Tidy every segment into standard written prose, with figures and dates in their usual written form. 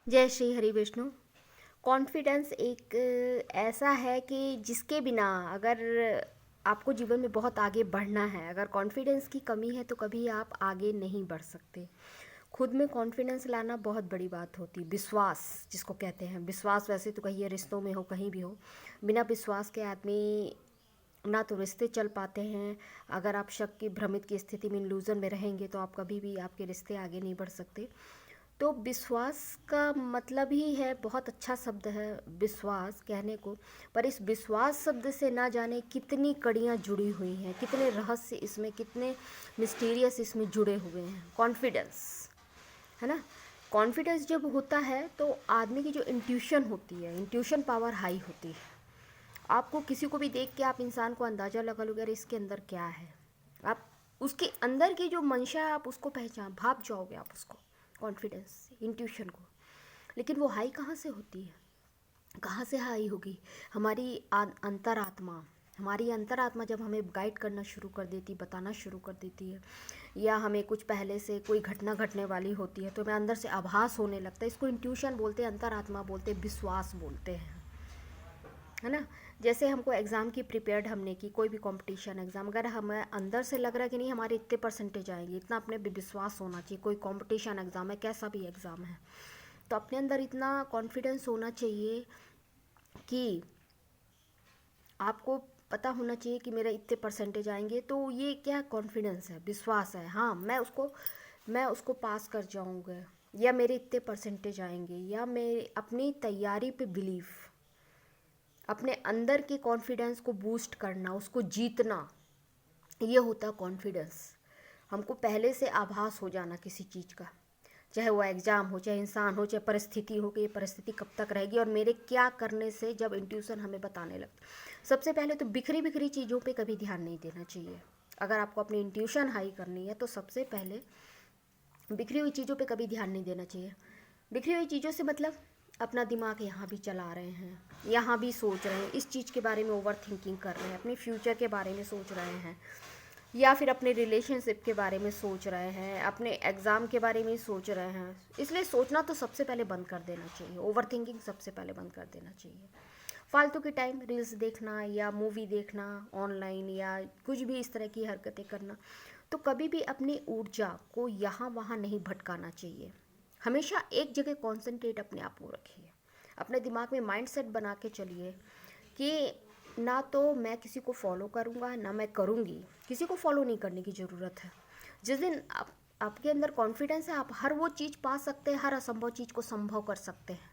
जय श्री हरि विष्णु। कॉन्फिडेंस एक ऐसा है कि जिसके बिना अगर आपको जीवन में बहुत आगे बढ़ना है, अगर कॉन्फिडेंस की कमी है तो कभी आप आगे नहीं बढ़ सकते। खुद में कॉन्फिडेंस लाना बहुत बड़ी बात होती है। विश्वास जिसको कहते हैं, विश्वास वैसे तो कहिए रिश्तों में हो, कहीं भी हो, बिना विश्वास के आदमी ना तो रिश्ते चल पाते हैं। अगर आप शक की भ्रमित की स्थिति में, इल्यूजन में रहेंगे तो आप कभी भी आपके रिश्ते आगे नहीं बढ़ सकते। तो विश्वास का मतलब ही है, बहुत अच्छा शब्द है विश्वास कहने को, पर इस विश्वास शब्द से ना जाने कितनी कड़ियाँ जुड़ी हुई हैं, कितने रहस्य इसमें, कितने मिस्टीरियस इसमें जुड़े हुए हैं। कॉन्फिडेंस है ना। कॉन्फिडेंस जब होता है तो आदमी की जो इंट्यूशन होती है, इंट्यूशन पावर हाई होती है। आपको किसी को भी देख के आप इंसान को अंदाज़ा लगा लोगे अरे इसके अंदर क्या है। आप उसके अंदर की जो मंशा है आप उसको पहचान भाप जाओगे आप उसको, कॉन्फिडेंस इंट्यूशन को। लेकिन वो हाई कहाँ से होती है, कहाँ से हाई होगी? हमारी अंतरात्मा, हमारी अंतरात्मा जब हमें गाइड करना शुरू कर देती, बताना शुरू कर देती है, या हमें कुछ पहले से कोई घटना घटने वाली होती है तो हमें अंदर से आभास होने लगता है। इसको इंट्यूशन बोलते हैं, अंतरात्मा बोलते हैं, विश्वास बोलते हैं, है ना। जैसे हमको एग्ज़ाम की प्रिपेयर्ड हमने की, कोई भी कंपटीशन एग्ज़ाम, अगर हमें अंदर से लग रहा है कि नहीं हमारे इतने परसेंटेज आएंगे, इतना अपने पे विश्वास होना चाहिए। कोई कंपटीशन एग्ज़ाम है, कैसा भी एग्ज़ाम है, तो अपने अंदर इतना कॉन्फिडेंस होना चाहिए कि आपको पता होना चाहिए कि मेरा इतने परसेंटेज आएंगे। तो ये क्या कॉन्फिडेंस है, विश्वास है। हाँ, मैं उसको पास कर जाऊँगा, या मेरे इतने परसेंटेज आएंगे, या मैं अपनी तैयारी पे बिलीव, अपने अंदर के कॉन्फिडेंस को बूस्ट करना, उसको जीतना, ये होता कॉन्फिडेंस। हमको पहले से आभास हो जाना किसी चीज़ का, चाहे वो एग्ज़ाम हो, चाहे इंसान हो, चाहे परिस्थिति हो, कि ये परिस्थिति कब तक रहेगी और मेरे क्या करने से, जब इंट्यूशन हमें बताने लगता। सबसे पहले तो बिखरी बिखरी चीज़ों पे कभी ध्यान नहीं देना चाहिए। अगर आपको अपनी इंट्यूशन हाई करनी है तो सबसे पहले बिखरी हुई चीज़ों पे कभी ध्यान नहीं देना चाहिए। बिखरी हुई चीज़ों से मतलब अपना दिमाग यहाँ भी चला रहे हैं, यहाँ भी सोच रहे हैं, इस चीज़ के बारे में ओवर थिंकिंग कर रहे हैं, अपने फ्यूचर के बारे में सोच रहे हैं, या फिर अपने रिलेशनशिप के बारे में सोच रहे हैं, अपने एग्ज़ाम के बारे में सोच रहे हैं। इसलिए सोचना तो सबसे पहले बंद कर देना चाहिए, ओवर थिंकिंग सबसे पहले बंद कर देना चाहिए। फालतू के टाइम रील्स देखना या मूवी देखना ऑनलाइन, या कुछ भी इस तरह की हरकतें करना, तो कभी भी अपनी ऊर्जा को यहाँ वहाँ नहीं भटकाना चाहिए। हमेशा एक जगह कॉन्सेंट्रेट अपने आप को रखिए, अपने दिमाग में माइंड सेट बना के चलिए कि ना तो मैं किसी को फॉलो करूँगा, ना मैं करूँगी। किसी को फॉलो नहीं करने की ज़रूरत है। जिस दिन आपके अंदर कॉन्फिडेंस है, आप हर वो चीज़ पा सकते हैं, हर असंभव चीज़ को संभव कर सकते हैं।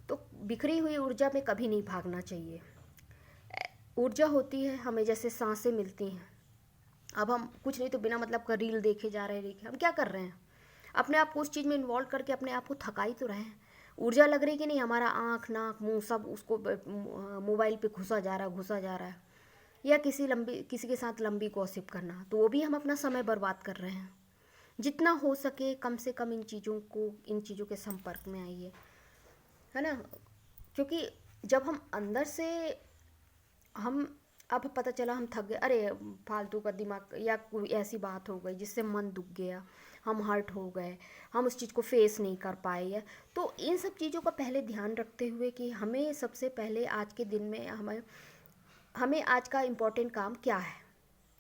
तो बिखरी हुई ऊर्जा में कभी नहीं भागना चाहिए। ऊर्जा होती है हमें, जैसे सांसें मिलती हैं। अब हम कुछ नहीं तो बिना मतलब का रील देखे जा रहे हैं, हम क्या कर रहे हैं? अपने आप को उस चीज़ में इन्वॉल्व करके अपने आप को थकाई तो रहे हैं। ऊर्जा लग रही कि नहीं, हमारा आँख नाक मुंह सब उसको मोबाइल पे घुसा जा रहा है, घुसा जा रहा है, या किसी के साथ लंबी गॉसिप करना, तो वो भी हम अपना समय बर्बाद कर रहे हैं। जितना हो सके कम से कम इन चीज़ों के संपर्क में आइए, है ना। क्योंकि जब हम अंदर से, हम अब पता चला हम थक गए, अरे फालतू का दिमाग, या कोई ऐसी बात हो गई जिससे मन दुख गया, हम हर्ट हो गए, हम उस चीज़ को फेस नहीं कर पाए, या तो इन सब चीज़ों का पहले ध्यान रखते हुए कि हमें सबसे पहले आज के दिन में हमें हमें आज का इम्पोर्टेंट काम क्या है,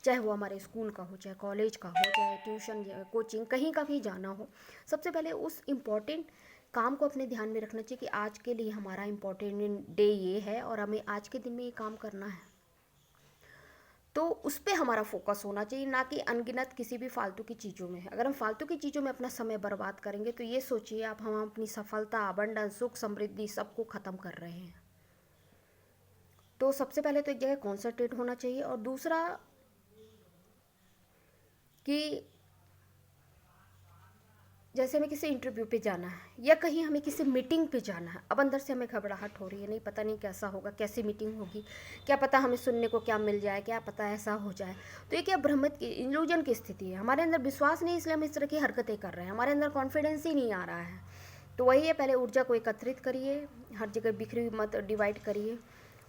चाहे वो हमारे स्कूल का हो, चाहे कॉलेज का हो, चाहे ट्यूशन कोचिंग कहीं का भी जाना हो, सबसे पहले उस इम्पोर्टेंट काम को अपने ध्यान में रखना चाहिए कि आज के लिए हमारा इम्पोर्टेंट डे ये है और हमें आज के दिन में ये काम करना है। तो उस पर हमारा फोकस होना चाहिए, ना कि अनगिनत किसी भी फालतू की चीज़ों में। अगर हम फालतू की चीज़ों में अपना समय बर्बाद करेंगे तो ये सोचिए आप, हम अपनी सफलता, अबंडेंस, सुख समृद्धि सबको ख़त्म कर रहे हैं। तो सबसे पहले तो एक जगह कॉन्सेंट्रेट होना चाहिए, और दूसरा कि जैसे हमें किसी इंटरव्यू पे जाना है, या कहीं हमें किसी मीटिंग पे जाना है, अब अंदर से हमें घबराहट हो रही है, नहीं पता नहीं कैसा होगा, कैसी मीटिंग होगी, क्या पता हमें सुनने को क्या मिल जाए, क्या पता ऐसा हो जाए। तो ये क्या भ्रमित की, इल्यूजन की स्थिति है। हमारे अंदर विश्वास नहीं, इसलिए हम इस तरह की हरकतें कर रहे हैं, हमारे अंदर कॉन्फिडेंस ही नहीं आ रहा है। तो वही है, पहले ऊर्जा को एकत्रित करिए, हर जगह बिखरी हुई मत डिवाइड करिए।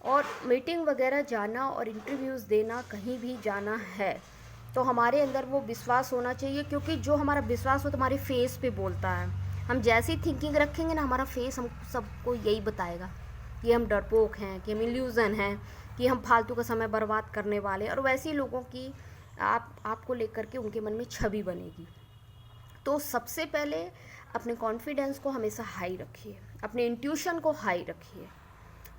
और मीटिंग वगैरह जाना और इंटरव्यूज़ देना, कहीं भी जाना है तो हमारे अंदर वो विश्वास होना चाहिए, क्योंकि जो हमारा विश्वास हो तुम्हारे फेस पे बोलता है, हम जैसी थिंकिंग रखेंगे ना, हमारा फेस हम सबको यही बताएगा कि हम डरपोक हैं, कि हम इल्यूज़न हैं, कि हम फालतू का समय बर्बाद करने वाले, और वैसे ही लोगों की आपको लेकर के उनके मन में छवि बनेगी। तो सबसे पहले अपने कॉन्फिडेंस को हमेशा हाई रखिए, अपने इंट्यूशन को हाई रखिए।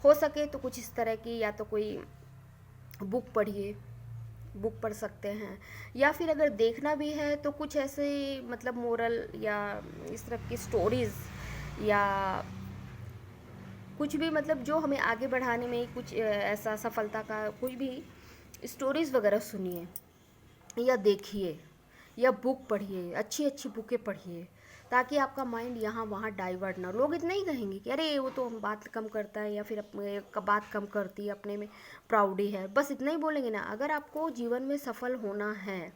हो सके तो कुछ इस तरह की, या तो कोई बुक पढ़िए, बुक पढ़ सकते हैं, या फिर अगर देखना भी है तो कुछ ऐसे मतलब मोरल या इस तरह की स्टोरीज़, या कुछ भी मतलब जो हमें आगे बढ़ाने में कुछ ऐसा सफलता का कोई भी स्टोरीज़ वगैरह सुनिए या देखिए, या बुक पढ़िए, अच्छी अच्छी बुकें पढ़िए, ताकि आपका माइंड यहाँ वहाँ डाइवर्ट ना हो। लोग इतना ही कहेंगे कि अरे वो तो बात कम करता है, या फिर अपने बात कम करती है, अपने में प्राउडी है, बस इतना ही बोलेंगे ना। अगर आपको जीवन में सफल होना है,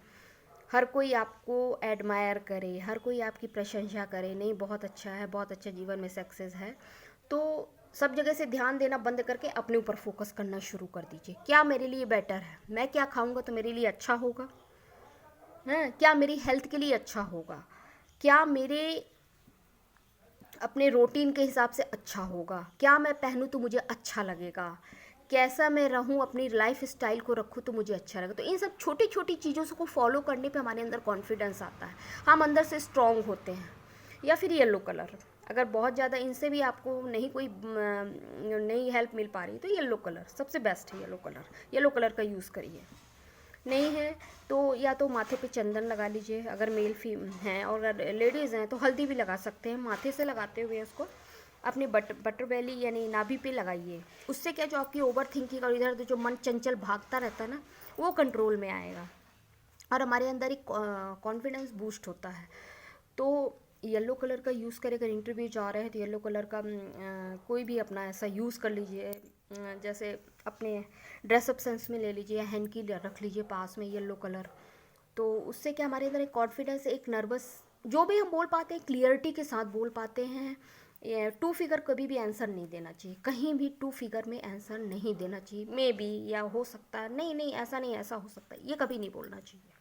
हर कोई आपको एडमायर करे, हर कोई आपकी प्रशंसा करे, नहीं बहुत अच्छा है, बहुत अच्छा जीवन में सक्सेस है, तो सब जगह से ध्यान देना बंद करके अपने ऊपर फोकस करना शुरू कर दीजिए। क्या मेरे लिए बेटर है, मैं क्या खाऊंगा तो मेरे लिए अच्छा होगा, है क्या मेरी हेल्थ के लिए अच्छा होगा, क्या मेरे अपने रूटीन के हिसाब से अच्छा होगा, क्या मैं पहनूं तो मुझे अच्छा लगेगा, कैसा मैं रहूं, अपनी लाइफ स्टाइल को रखूं तो मुझे अच्छा लगेगा। तो इन सब छोटी छोटी चीज़ों को फॉलो करने पे हमारे अंदर कॉन्फिडेंस आता है, हम अंदर से स्ट्रांग होते हैं। या फिर येलो कलर, अगर बहुत ज़्यादा इनसे भी आपको नहीं कोई नहीं हेल्प मिल पा रही तो येलो कलर सबसे बेस्ट है। येलो कलर का यूज़ करिए। नहीं है तो या तो माथे पे चंदन लगा लीजिए, अगर मेल हैं, और अगर लेडीज़ हैं तो हल्दी भी लगा सकते हैं। माथे से लगाते हुए उसको अपने बटर बेली यानी नाभि पे लगाइए। उससे क्या, जो आपकी ओवर थिंकिंग और इधर जो मन चंचल भागता रहता है ना, वो कंट्रोल में आएगा और हमारे अंदर एक कॉन्फिडेंस बूस्ट होता है। तो येलो कलर का यूज़ करें, अगर इंटरव्यू जा रहे हैं तो येलो कलर का कोई भी अपना ऐसा यूज़ कर लीजिए। जैसे अपने ड्रेसअप सेंस में ले लीजिए, या हैंकी रख लीजिए पास में येलो कलर। तो उससे क्या, हमारे अंदर एक कॉन्फिडेंस, एक नर्वस, जो भी हम बोल पाते हैं क्लियरिटी के साथ बोल पाते हैं। टू फिगर कभी भी आंसर नहीं देना चाहिए, कहीं भी टू फिगर में आंसर नहीं देना चाहिए। मे बी, या हो सकता है, नहीं नहीं ऐसा नहीं, ऐसा हो सकता है, ये कभी नहीं बोलना चाहिए।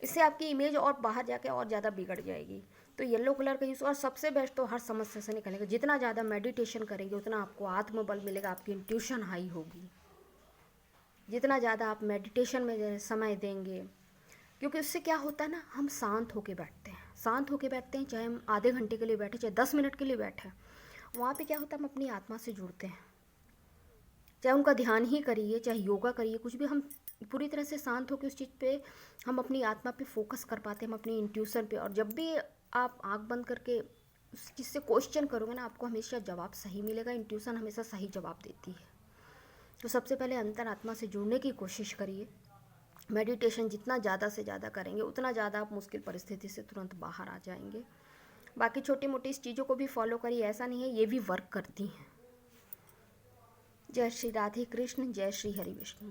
इससे आपकी इमेज और बाहर जाके और ज़्यादा बिगड़ जाएगी। तो येलो कलर का यूज़, और सबसे बेस्ट तो हर समस्या से निकलेगा, जितना ज़्यादा मेडिटेशन करेंगे उतना आपको आत्मबल मिलेगा, आपकी इंट्यूशन हाई होगी। जितना ज़्यादा आप मेडिटेशन में समय देंगे, क्योंकि उससे क्या होता है ना, हम शांत होके बैठते हैं, चाहे हम आधे घंटे के लिए बैठे, चाहे 10 मिनट के लिए बैठे, वहाँ पे क्या होता है, हम अपनी आत्मा से जुड़ते हैं। चाहे उनका ध्यान ही करिए, चाहे योगा करिए, कुछ भी, हम पूरी तरह से शांत होकर उस चीज़ पे, हम अपनी आत्मा पे फोकस कर पाते हैं, हम अपनी इंट्यूशन पे। और जब भी आप आँख बंद करके उस चीज़ से क्वेश्चन करोगे ना, आपको हमेशा जवाब सही मिलेगा, इंट्यूशन हमेशा सही जवाब देती है। तो सबसे पहले अंतर आत्मा से जुड़ने की कोशिश करिए। मेडिटेशन जितना ज़्यादा से ज़्यादा करेंगे उतना ज़्यादा आप मुश्किल परिस्थिति से तुरंत बाहर आ जाएंगे। बाकी छोटी मोटी इस चीज़ों को भी फॉलो करिए, ऐसा नहीं है, ये भी वर्क करती हैं। जय श्री राधे कृष्ण, जय श्री हरि विष्णु।